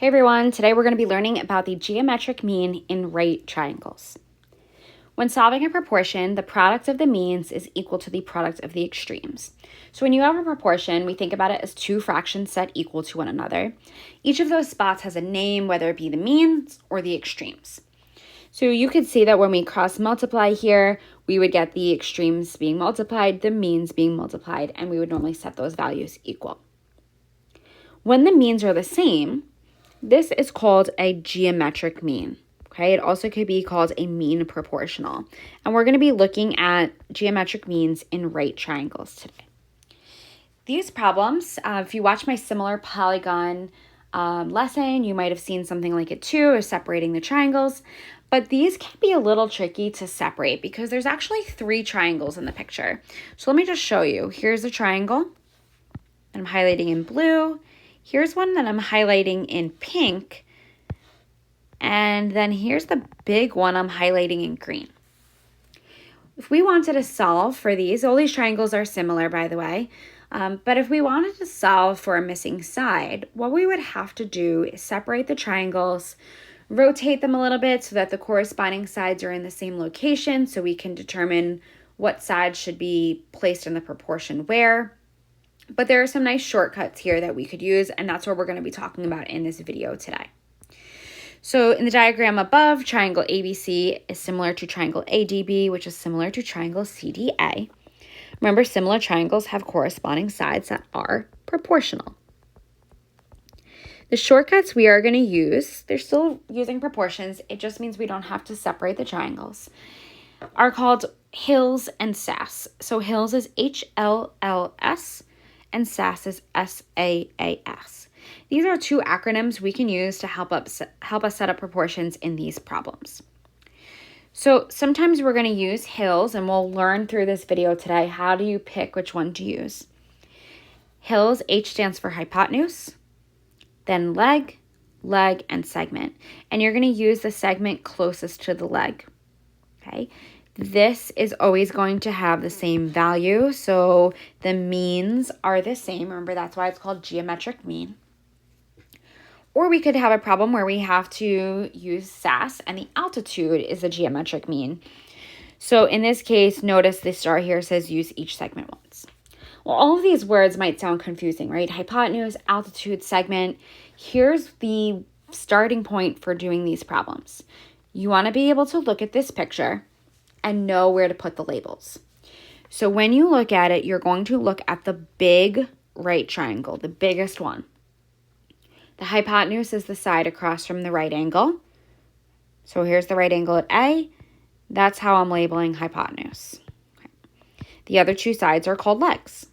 Hey everyone, today we're going to be learning about the geometric mean in right triangles. When solving a proportion, the product of the means is equal to the product of the extremes. So when you have a proportion, we think about it as two fractions set equal to one another. Each of those spots has a name, whether it be the means or the extremes. So you could see that when we cross multiply here, we would get the extremes being multiplied, the means being multiplied, and we would normally set those values equal. When the means are the same, this is called a geometric mean, okay? It also could be called a mean proportional. And we're going to be looking at geometric means in right triangles today. These problems, if you watch my similar polygon lesson, you might have seen something like it too, or separating the triangles. But these can be a little tricky to separate because there's actually 3 triangles in the picture. So let me just show you. Here's a triangle, and I'm highlighting in blue. Here's one that I'm highlighting in pink, and then here's the big one I'm highlighting in green. If we wanted to solve for these, all these triangles are similar, by the way, but if we wanted to solve for a missing side, what we would have to do is separate the triangles, rotate them a little bit so that the corresponding sides are in the same location so we can determine what side should be placed in the proportion where. But there are some nice shortcuts here that we could use, and that's what we're going to be talking about in this video today. So in the diagram above, triangle ABC is similar to triangle ADB, which is similar to triangle CDA. Remember, similar triangles have corresponding sides that are proportional. The shortcuts we are going to use, they're still using proportions, it just means we don't have to separate the triangles, are called HLLS and SAAS. So HLLS is HLLS, and SAAS is SAAS. These are 2 acronyms we can use to help us set up proportions in these problems. So sometimes we're going to use HLLS, and we'll learn through this video today how do you pick which one to use. HLLS, H stands for hypotenuse, then leg, and segment. And you're going to use the segment closest to the leg, okay? This is always going to have the same value, so the means are the same. Remember, that's why it's called geometric mean. Or we could have a problem where we have to use SAAS, and the altitude is the geometric mean. So in this case, notice this star here says use each segment once. Well, all of these words might sound confusing, right? Hypotenuse, altitude, segment. Here's the starting point for doing these problems. You want to be able to look at this picture and know where to put the labels. So when you look at it, you're going to look at the big right triangle, the biggest one. The hypotenuse is the side across from the right angle. So here's the right angle at A. That's how I'm labeling hypotenuse. Okay. The other 2 sides are called legs.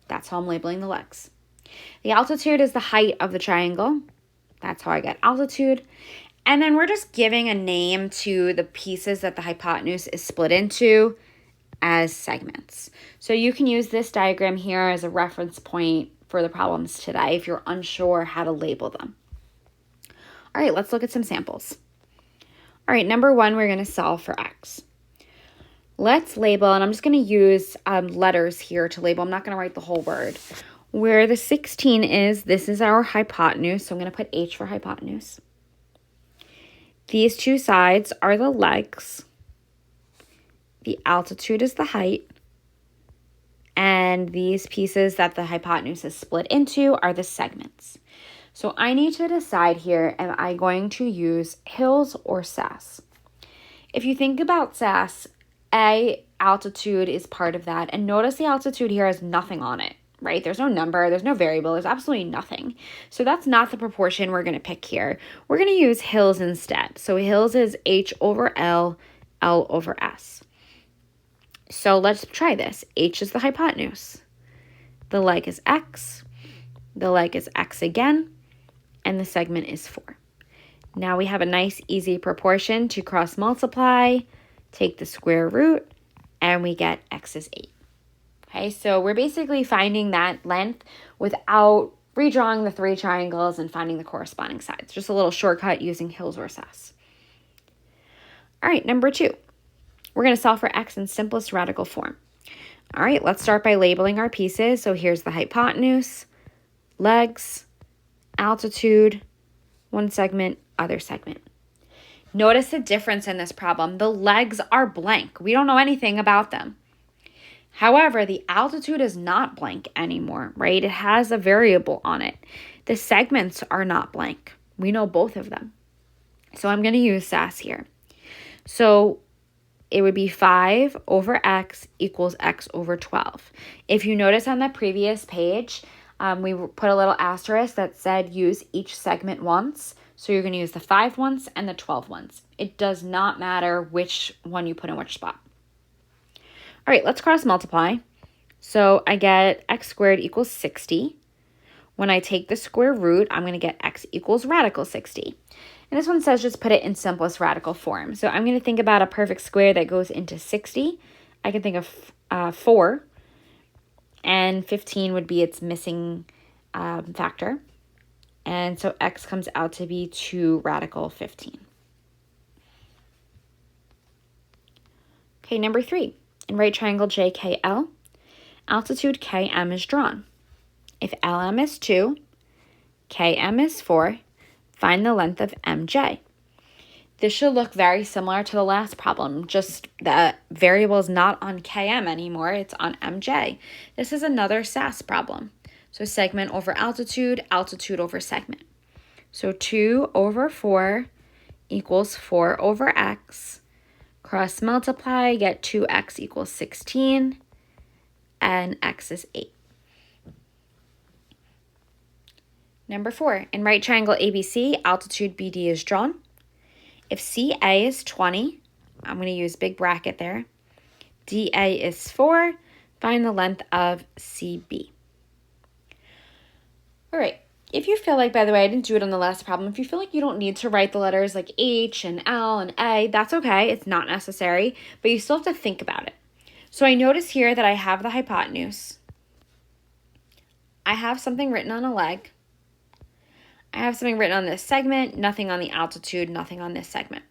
That's how I'm labeling the legs. The altitude is the height of the triangle. That's how I get altitude. And then we're just giving a name to the pieces that the hypotenuse is split into as segments. So you can use this diagram here as a reference point for the problems today if you're unsure how to label them. All right, let's look at some samples. All right, number 1, we're going to solve for x. Let's label, and I'm just going to use letters here to label. I'm not going to write the whole word. Where the 16 is, this is our hypotenuse, so I'm going to put H for hypotenuse. These 2 sides are the legs. The altitude is the height. And these pieces that the hypotenuse is split into are the segments. So I need to decide here, am I going to use HLLS or SAAS? If you think about SAAS, altitude is part of that. And notice the altitude here has nothing on it, right? There's no number, there's no variable, there's absolutely nothing. So that's not the proportion we're going to pick here. We're going to use HLLS instead. So HLLS is H over L, L over S. So let's try this. H is the hypotenuse. The leg is X. The leg is X again. And the segment is 4. Now we have a nice easy proportion to cross multiply, take the square root, and we get X is 8. Okay, so we're basically finding that length without redrawing the 3 triangles and finding the corresponding sides. Just a little shortcut using HLLS or SAAS. All right, number 2. We're going to solve for x in simplest radical form. All right, let's start by labeling our pieces. So here's the hypotenuse, legs, altitude, one segment, other segment. Notice the difference in this problem. The legs are blank. We don't know anything about them. However, the altitude is not blank anymore, right? It has a variable on it. The segments are not blank. We know both of them. So I'm going to use SAAS here. So it would be 5 over x equals x over 12. If you notice on the previous page, we put a little asterisk that said use each segment once. So you're going to use the 5 once and the 12 once. It does not matter which one you put in which spot. All right, let's cross multiply. So I get x squared equals 60. When I take the square root, I'm going to get x equals radical 60. And this one says just put it in simplest radical form. So I'm going to think about a perfect square that goes into 60. I can think of 4. And 15 would be its missing factor. And so x comes out to be 2 radical 15. Okay, number 3. In right triangle JKL, altitude KM is drawn. If LM is 2, KM is 4, find the length of MJ. This should look very similar to the last problem, just the variable is not on KM anymore, it's on MJ. This is another SAAS problem. So segment over altitude, altitude over segment. So 2 over 4 equals 4 over x. Cross multiply, get 2x equals 16, and x is 8. Number 4, in right triangle ABC, altitude BD is drawn. If CA is 20, I'm going to use big bracket there. DA is 4, find the length of CB. All right, if you feel like, by the way, I didn't do it on the last problem, if you feel like you don't need to write the letters like H and L and A, that's okay, it's not necessary, but you still have to think about it. So I notice here that I have the hypotenuse. I have something written on a leg. I have something written on this segment, nothing on the altitude, nothing on this segment.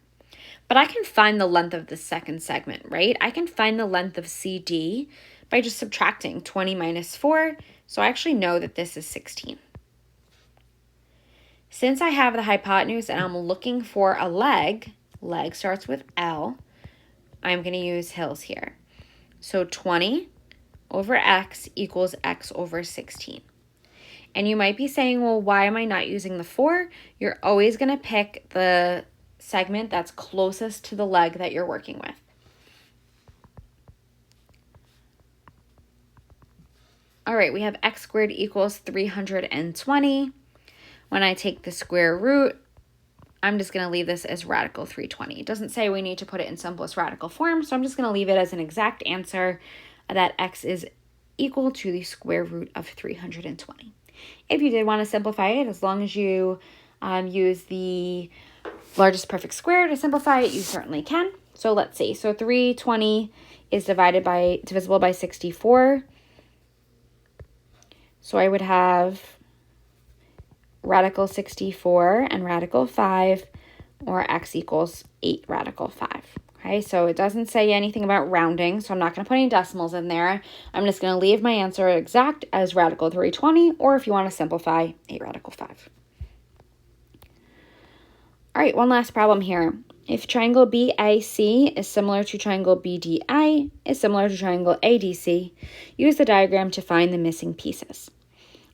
But I can find the length of the second segment, right? I can find the length of CD by just subtracting 20 minus 4, so I actually know that this is 16. Since I have the hypotenuse and I'm looking for a leg starts with L, I'm going to use Hills here. So 20 over x equals x over 16. And you might be saying, well, why am I not using the 4? You're always going to pick the segment that's closest to the leg that you're working with. All right, we have x squared equals 320. When I take the square root, I'm just going to leave this as radical 320. It doesn't say we need to put it in simplest radical form, so I'm just going to leave it as an exact answer that x is equal to the square root of 320. If you did want to simplify it, as long as you use the largest perfect square to simplify it, you certainly can. So let's see. So 320 is divisible by 64. So I would have radical 64 and radical 5, or x equals 8 radical 5. Okay, so it doesn't say anything about rounding, so I'm not going to put any decimals in there. I'm just going to leave my answer exact as radical 320, or if you want to simplify, 8 radical 5. All right, one last problem here. If triangle BAC is similar to triangle BDI is similar to triangle ADC, use the diagram to find the missing pieces.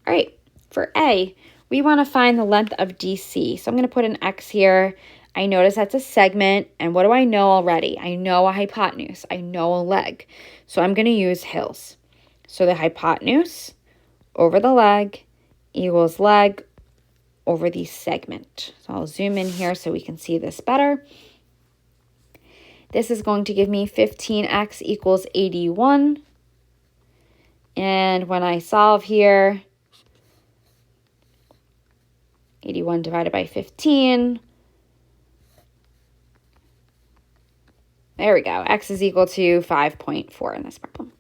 All right, for A, we want to find the length of DC. So I'm going to put an X here. I notice that's a segment, and what do I know already? I know a hypotenuse. I know a leg. So I'm going to use Hills. So the hypotenuse over the leg equals leg over the segment. So I'll zoom in here so we can see this better. This is going to give me 15x equals 81. And when I solve here, 81 divided by 15. There we go. X is equal to 5.4 in this problem.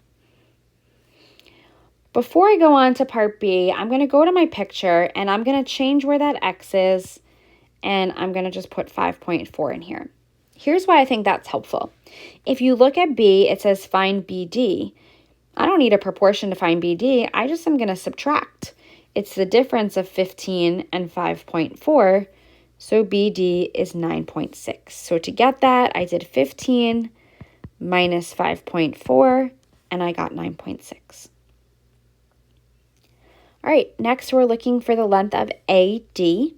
Before I go on to part B, I'm going to go to my picture and I'm going to change where that X is, and I'm going to just put 5.4 in here. Here's why I think that's helpful. If you look at B, it says find BD. I don't need a proportion to find BD. I just am going to subtract. It's the difference of 15 and 5.4. So BD is 9.6. So to get that, I did 15 minus 5.4, and I got 9.6. All right, next we're looking for the length of AD.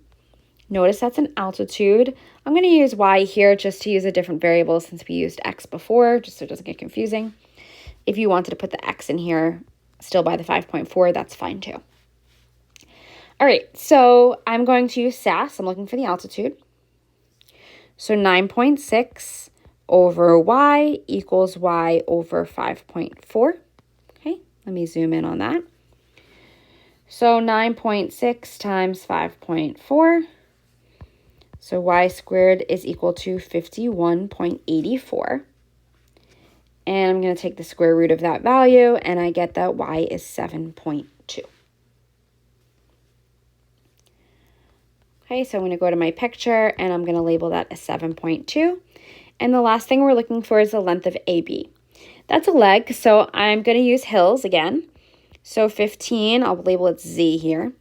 Notice that's an altitude. I'm going to use y here just to use a different variable since we used x before, just so it doesn't get confusing. If you wanted to put the x in here, still by the 5.4, that's fine too. All right, so I'm going to use SAAS. I'm looking for the altitude. So 9.6 over y equals y over 5.4. Okay, let me zoom in on that. So 9.6 times 5.4. So y squared is equal to 51.84. And I'm going to take the square root of that value, and I get that y is 7.2. Okay, so I'm going to go to my picture, and I'm going to label that as 7.2. And the last thing we're looking for is the length of AB. That's a leg, so I'm going to use hills again. So 15, I'll label it Z here.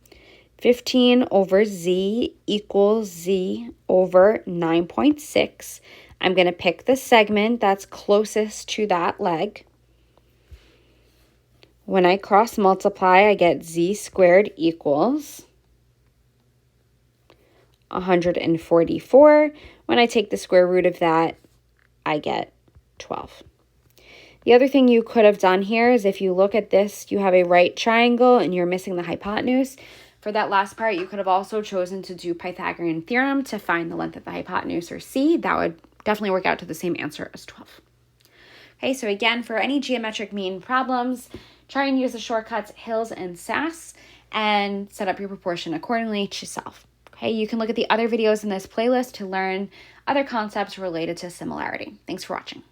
15 over Z equals Z over 9.6. I'm going to pick the segment that's closest to that leg. When I cross multiply, I get Z squared equals 144. When I take the square root of that, I get 12. The other thing you could have done here is if you look at this, you have a right triangle and you're missing the hypotenuse. For that last part, you could have also chosen to do Pythagorean theorem to find the length of the hypotenuse, or C. That would definitely work out to the same answer as 12. Okay, so again, for any geometric mean problems, try and use the shortcuts Hills and SAAS and set up your proportion accordingly to solve. Okay, you can look at the other videos in this playlist to learn other concepts related to similarity. Thanks for watching.